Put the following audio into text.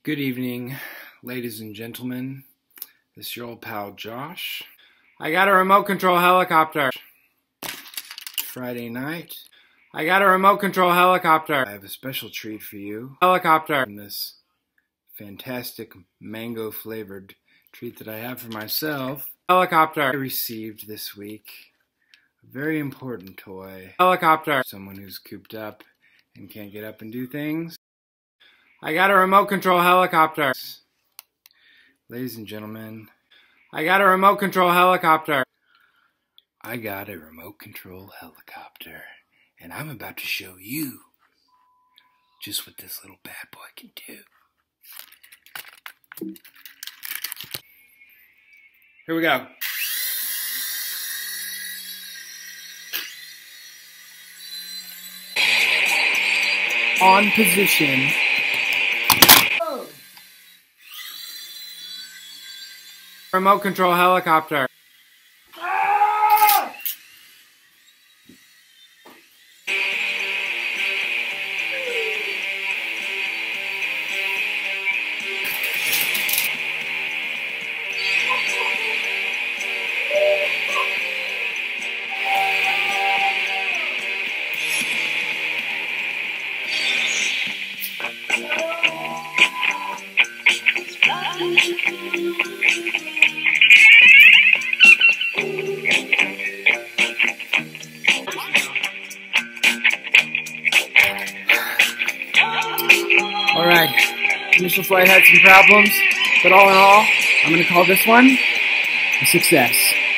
Good evening, ladies and gentlemen. This is your old pal Josh. I got a remote control helicopter. Friday night. I got a remote control helicopter. I have a special treat for you. Helicopter. And this fantastic mango flavored treat that I have for myself. Helicopter. I received this week a very important toy. Helicopter. Someone who's cooped up and can't get up and do things. I got a remote control helicopter. Ladies and gentlemen, I got a remote control helicopter. I got a remote control helicopter, and I'm about to show you just what this little bad boy can do. Here we go. On position. Remote control helicopter. Alright, initial flight had some problems, but all in all, I'm going to call this one a success.